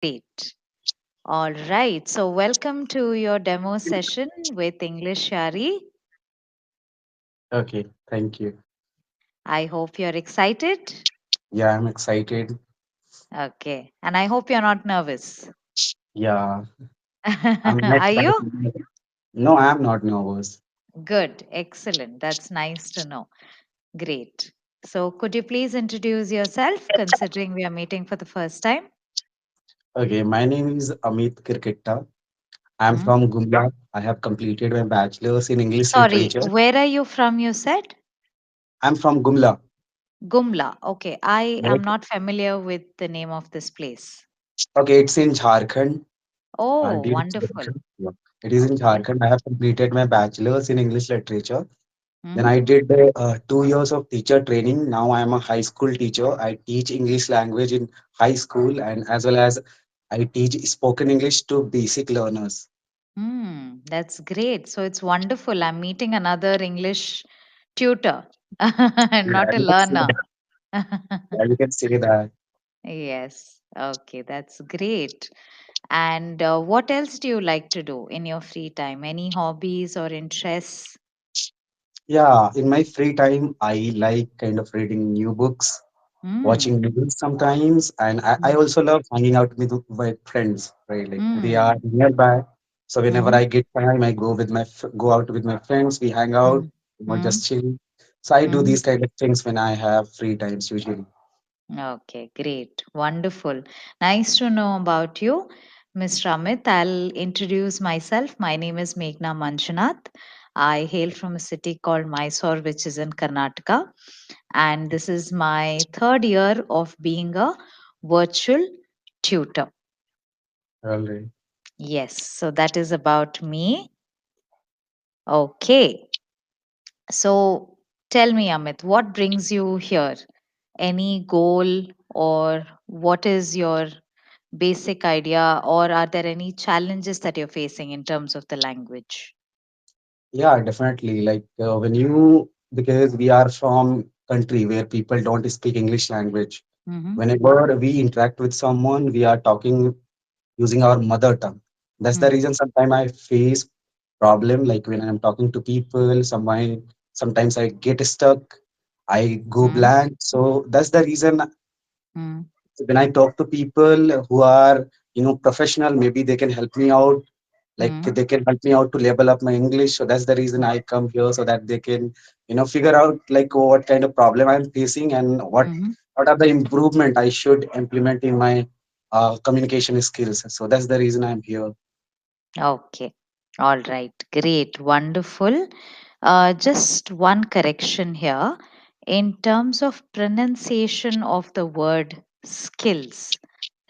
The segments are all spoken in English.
Great. All right. So, welcome to your demo session with English Shari. Okay, thank you. I hope you're excited. Yeah, I'm excited. Okay. And I hope you're not nervous. Yeah, I'm Are next time. you? No, I'm not nervous. Good. Excellent. That's nice to know. Great. So, could you please introduce yourself considering we are meeting for the first time? Okay, my name is Amit Kirketta. I'm Hmm? from Gumla. I have completed my bachelor's in English Sorry, literature. where are you from? You said? I'm from Gumla. Gumla. Okay. I am Like, not familiar with the name of this place. okay, it's in Jharkhand. Oh, Do you know wonderful. Jharkhand? Yeah. It is in Okay. Jharkhand. I have completed my bachelor's in English literature. Then Hmm? I did 2 years of teacher training. Now I am a high school teacher. I teach English language in high school and as well as I teach spoken English to basic learners. That's great. So it's wonderful. I'm meeting another English tutor, not Yeah, a you can say learner. that. Yeah, you can say that. Yes. Okay, that's great. And what else do you like to do in your free time? Any hobbies or interests? Yeah, in my free time, I like kind of reading new books, Hmm. watching movies sometimes, and I Mm. also love hanging out with my friends, right? Like they are Mm. nearby. So whenever Mm-hmm. I get time, I go out with my friends, we hang out, Mm. just Mm. chill. So I do Mm-hmm. these kind of things when I have free times usually. Okay, great. Wonderful. Nice to know about you, Ms. Ramit. I'll introduce myself. My name is Meghna Manjunath. I hail from a city called Mysore, which is in Karnataka. And this is my third year of being a virtual tutor. All right. Yes, so that is about me. Okay. So tell me, Amit, what brings you here? Any goal or what is your basic idea, or are there any challenges that you're facing in terms of the language? Yeah, definitely. Like when you, because we are from country where people don't speak English language. Mm-hmm. Whenever we interact with someone, we are talking using our mother tongue. That's the reason sometimes I face problem like when I'm talking to people, sometimes I get stuck, I go Mm-hmm. blank. So that's the reason Mm-hmm. when I talk to people who are, professional, maybe they can help me out. Like Mm-hmm. they can help me out to level up my English. So that's the reason I come here so that they can, figure out like what kind of problem I'm facing and Mm-hmm. what are the improvement I should implement in my communication skills. So that's the reason I'm here. Okay. All right. Great. Wonderful. Just one correction here. In terms of pronunciation of the word skills,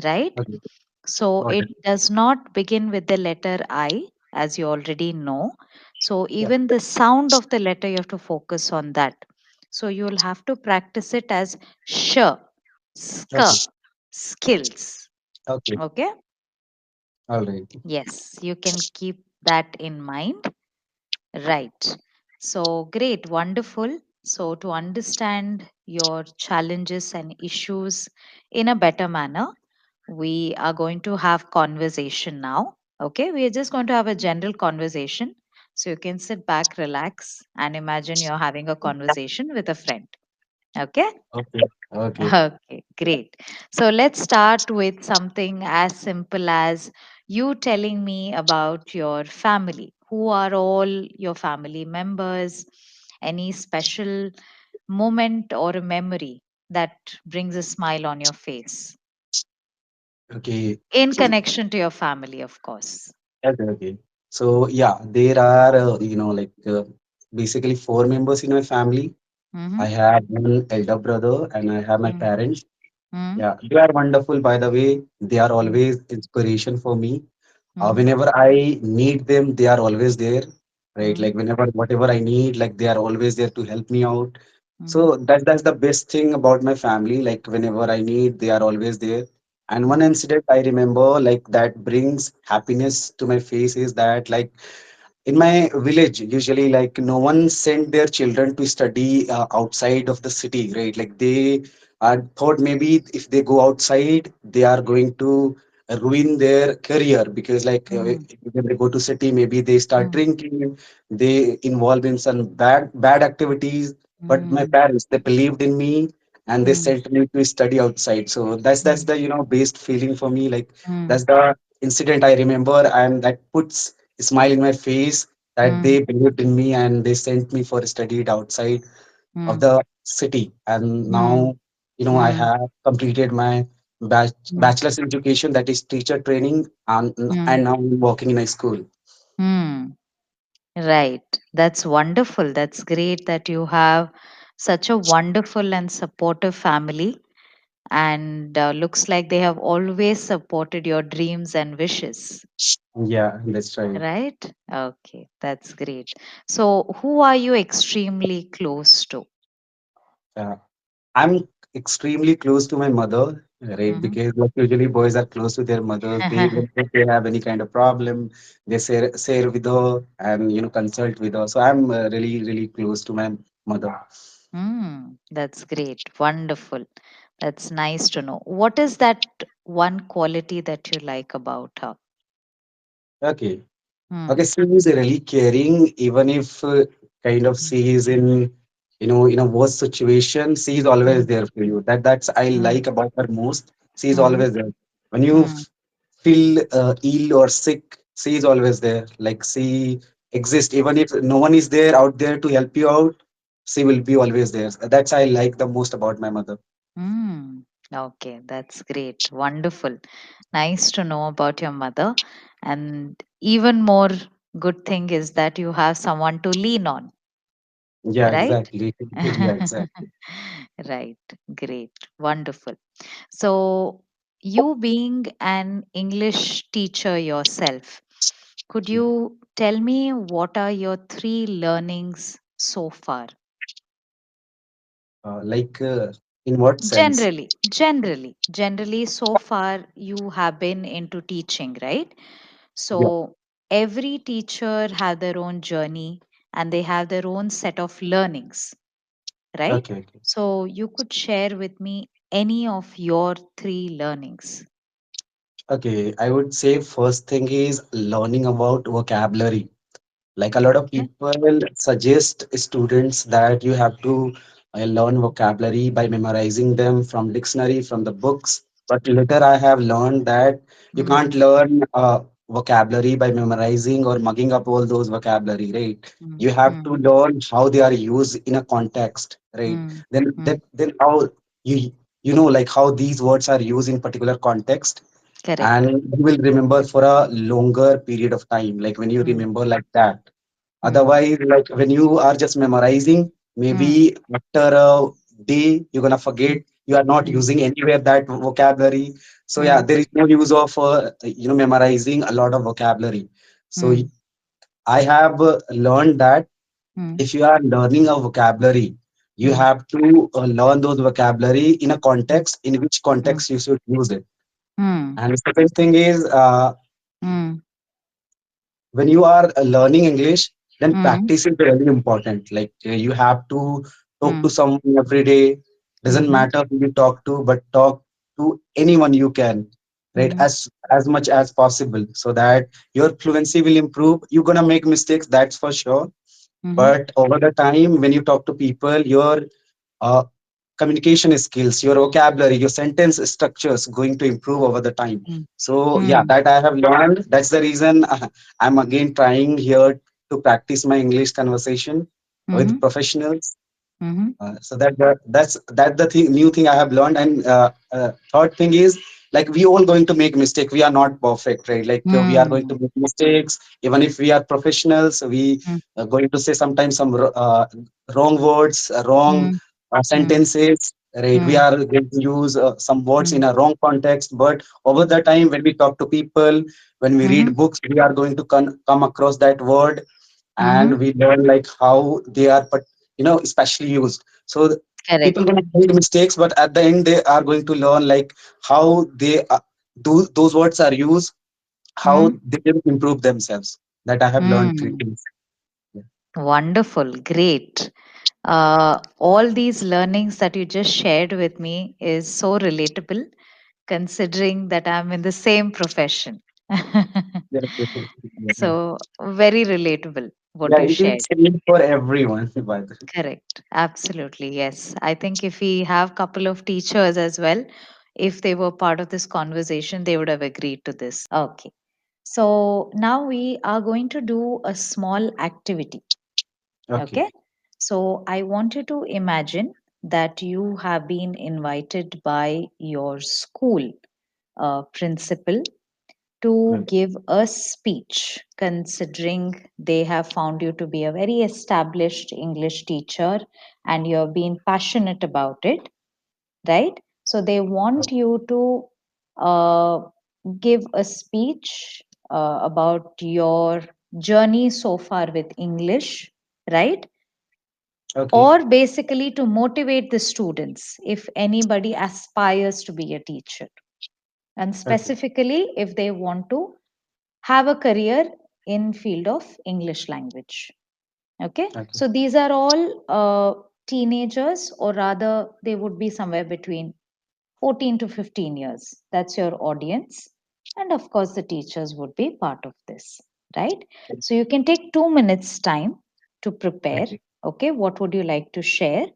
right? Okay. So Got it it. does not begin with the letter I, as you already know. So Yeah. even the sound of the letter, you have to focus on that. So you'll have to practice it as sh, sk, Okay. skills. Okay. Okay? All right. Yes, you can keep that in mind. Right. So great, wonderful. So to understand your challenges and issues in a better manner, we are going to have conversation now. Okay, we are just going to have a general conversation. So you can sit back, relax, and imagine you're having a conversation with a friend. Okay. Okay. Okay. Okay, great. So let's start with something as simple as you telling me about your family. Who are all your family members? Any special moment or a memory that brings a smile on your face Okay. in connection to your family, of course. Okay. Okay. So yeah, there are basically four members in my family. Mm-hmm. I have one elder brother and I have my parents. Mm-hmm. Yeah, they are wonderful, by the way. They are always inspiration for me. Mm-hmm. Whenever I need them, they are always there, right? Mm-hmm. Like whenever whatever I need, like they are always there to help me out. Mm-hmm. So that's the best thing about my family. Like whenever I need, they are always there. And one Mm-hmm. incident I remember, like that brings happiness to my face, is that like in my village usually like no one sent their children to study outside of the city, right? Like they thought maybe if they go outside they are going to ruin their career, because like Mm, when they go to city, maybe they start mm, drinking, they involve in some bad activities. But my mm, parents, they believed in me, and they mm, sent me to study outside. So that's mm, the best feeling for me. Like mm, that's the incident I remember, and that puts a smile in my face, that mm, they believed in me and they sent me for studied outside of mm, the city. And mm, now, I mm, have completed my mm, bachelor's in education, that is teacher training, mm, and now I'm working in a school. mm. Right. That's wonderful. That's great that you have such a wonderful and supportive family. And looks like they have always supported your dreams and wishes. Yeah, that's right. Right? Okay, that's great. So, who are you extremely close to? uh, I'm extremely close to my mother, right? Mm-hmm. Because like usually boys are close to their mothers. They, if they have any kind of problem, they share with her, and consult with her. So I'm really close to my mother. That's great. Wonderful. That's nice to know. What is that one quality that you like about her? Okay. Okay, Hmm. she is really caring, even if kind of she is in, in a worse situation, she is always Mm, there for you. That's I mm, like about her most. She is mm, always there. When you mm, feel ill or sick, she is always there. Like she exists, even if no one is there out there to help you out, she will be always there. That's I like the most about my mother. mm. Okay, that's great. Wonderful. Nice to know about your mother. And even more good thing is that you have someone to lean on, Yeah, right? exactly. Yeah, exactly. Right. Great. Wonderful. So, you being an English teacher yourself, could you tell me what are your three learnings so far? Like, in what sense? Generally, so far you have been into teaching, right? Yeah. So, every teacher have their own journey and they have their own set of learnings, right? Okay. Okay. So, you could share with me any of your three learnings. Okay, I would say first thing is learning about vocabulary. Like a lot of Okay. people suggest students that you have to learn vocabulary by memorizing them from dictionary, from the books. But later I have learned that you Mm, can't learn vocabulary by memorizing or mugging up all those vocabulary, right? mm, You have mm, to learn how they are used in a context, right? mm, Then mm. then how like how these words are used in particular context, Correct. and you will remember for a longer period of time, like when you Mm, remember like that. mm, Otherwise, like when you are just memorizing, mm, maybe after a day you're gonna mm, forget, you are not mm, using anywhere that vocabulary. So yeah, mm, there is no use of memorizing a lot of vocabulary. So mm, I have learned that mm, if you are learning a vocabulary, you mm, have to learn those vocabulary in a mm, context, in which mm, context you should use it. mm, And the second thing is, mm, when you are learning English, then mm, practice is very important. Like you have to talk to mm, someone every day. Doesn't mhm, matter who you talk to, but talk to anyone you can, right? mhm, As much as possible, so that your fluency will improve. You're gonna make mistakes, that's for sure. mhm, But over the time, when you talk to people, your uh, communication skills, your vocabulary, your sentence structures going to improve over the time. mm, So yeah, mm, that I have learned. That's the reason I'm again trying here to practice my English conversation with mhm, professionals. mhm, That's the thing, new thing I have learned. And third thing is, like, we all going to make mistake. We are not perfect, right? Like we are going to mm, make mistakes. Even if we are professionals, we mm, are going to say sometimes some wrong words, wrong mm, mm, sentences. Right, we mm, are going to use some words mm, in a wrong context. But over mm, the time, when we talk to people, when we read mhm, books, we are going to come across that word, mhm. and we learn like how they are, but especially used. So people Correct. gonna make mistakes, but at the end they are going to learn like how they do those words are used, how Mm, they can improve themselves. That I have learned three mm. things. Yeah. Wonderful. Great. All these learnings that you just shared with me is so relatable. considering that I'm in the same profession. Yeah, yeah. So, very relatable what Yeah, you it is shared. same for everyone, by the way. Correct. Absolutely. Yes. I think if we have couple of teachers as well, if they were part of this conversation, they would have agreed to this. Okay. So now we are going to do a small activity. Okay, Okay. So I want you to imagine that you have been invited by your school principal to okay, give a speech, considering they have found you to be a very established English teacher and you're being passionate about it, right? So they want you to uh, give a speech about your journey so far with English, right? okay, Or basically to motivate the students if anybody aspires to be a teacher, and okay, specifically if they want to have a career in field of English language. Okay, okay, so these are all teenagers, or rather they would be somewhere between 14 to 15 years. That's your audience, and of course the teachers would be part of this, right? So you can take 2 minutes time to prepare. okay, Okay, what would you like to share?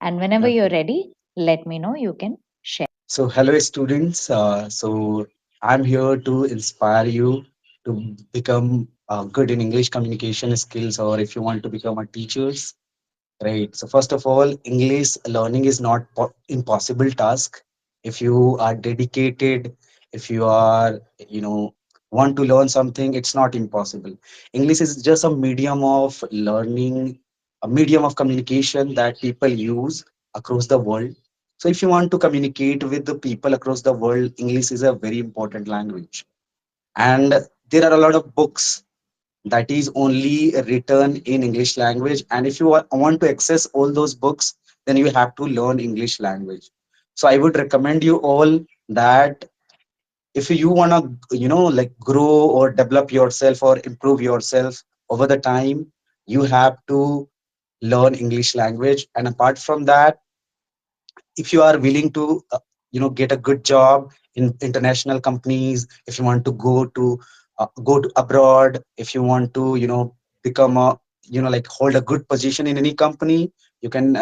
And whenever you're okay. ready, let me know. You can share. So, hello, students. So, I'm here to inspire you to become good in English communication skills, or if you want to become a teacher. Right. So first of all, English learning is not impossible task. If you are dedicated, if you are, want to learn something, it's not impossible. English is just a medium of learning, a medium of communication that people use across the world. So if you want to communicate with the people across the world, English is a very important language. And there are a lot of books that is only written in English language. And if you want to access all those books, then you have to learn English language. So I would recommend you all that if you want to, like grow or develop yourself or improve yourself over the time, you have to learn English language. And apart from that, if you are willing to get a good job in international companies, if you want to go to abroad, if you want to become a like hold a good position in any company, you can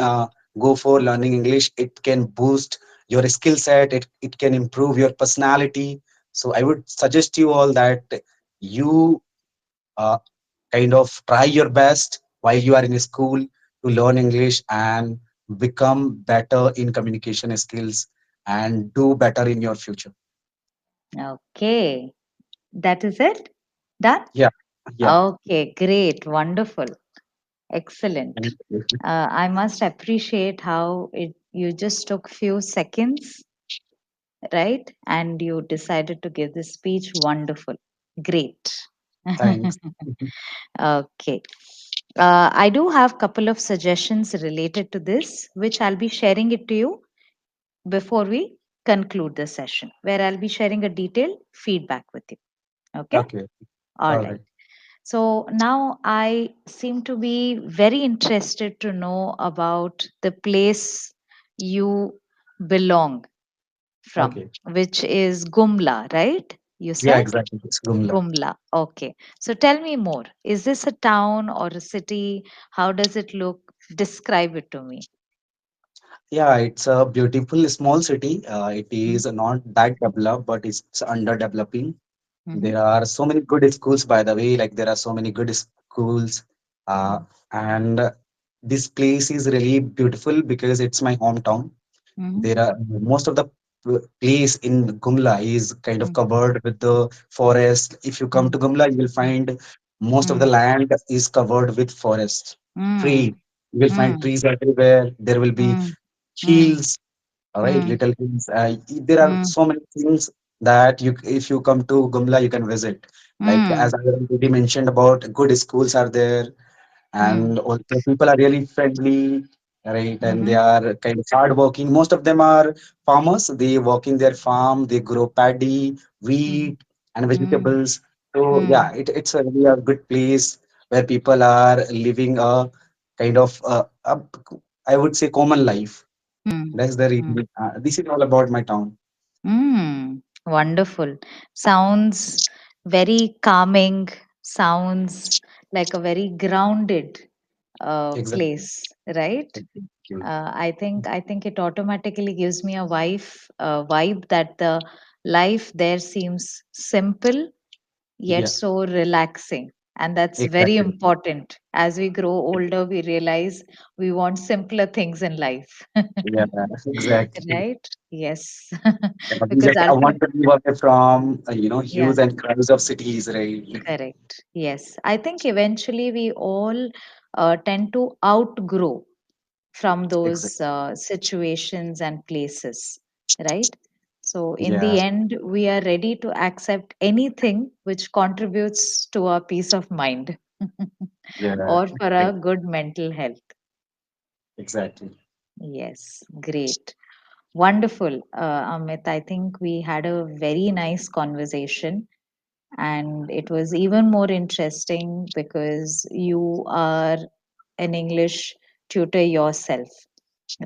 go for learning English. It can boost your skill set, it can improve your personality. So I would suggest you all that you uh, kind of try your best while you are in school to learn English and become better in communication skills and do better in your future. Okay, that is it. Done. Yeah, yeah. Okay, great, wonderful, excellent. Thank you. I must appreciate how you just took few seconds, right? And you decided to give this speech. Wonderful, great. Thanks. Okay. I do have couple of suggestions related to this, which I'll be sharing it to you before we conclude the session, where I'll be sharing a detailed feedback with you. Okay. Okay. All All right. right. So now I seem to be very interested to know about the place you belong from, Okay. which is Gumla, right? You Yeah, said exactly. It's Gumla. Gumla. Okay. So tell me more. Is this a town or a city? How does it look? Describe it to me. Yeah, it's a beautiful small city. It Mm-hmm. is not that developed, but it's underdeveloping. Mm-hmm. There are so many good schools, by the way. Like there are so many good schools, and this place is really beautiful because it's my hometown. Mm-hmm. There are most of the place in Gumla is kind of covered with the forest. If you come Mm-hmm. to Gumla, you will find most of the land is covered with forest, tree. Mm-hmm. You will find Mm-hmm. trees everywhere. There will be Mm-hmm. hills, all right, Mm-hmm. little things. There are Mm-hmm. so many things that if you come to Gumla, you can visit. Like Mm-hmm. as I already mentioned about good schools are there, Mm-hmm. and also people are really friendly, right? And they Mm-hmm. are kind of hardworking. Most of them are farmers. They work in their farm. They grow paddy, wheat, and Mm-hmm. vegetables. So Mm-hmm. yeah, it's a really a good place where people are living a kind of I would say common life. That's the Mm-hmm. reason. This is all about my town. Wonderful. Sounds very calming, sounds like a very grounded Exactly. place, right? Exactly. I think it automatically gives me a vibe that the life there seems simple yet Yeah, so relaxing. And that's very exactly. important. As we grow older, we realize we want simpler things in life. Yeah, exactly. Right? Yes. Yeah, we Because just I want ultimately, to be away from yeah, hues and crowds of cities, right? correct. Yes. I think eventually we all tend to outgrow from those Exactly. situations and places, right? So, in Yeah, the end, we are ready to accept anything which contributes to our peace of mind yeah, or for our good mental health. exactly. Yes, great. Wonderful. Amit, I think we had a very nice conversation, and it was even more interesting because you are an English tutor yourself,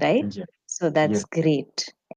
right? Yeah, So that's yes, great.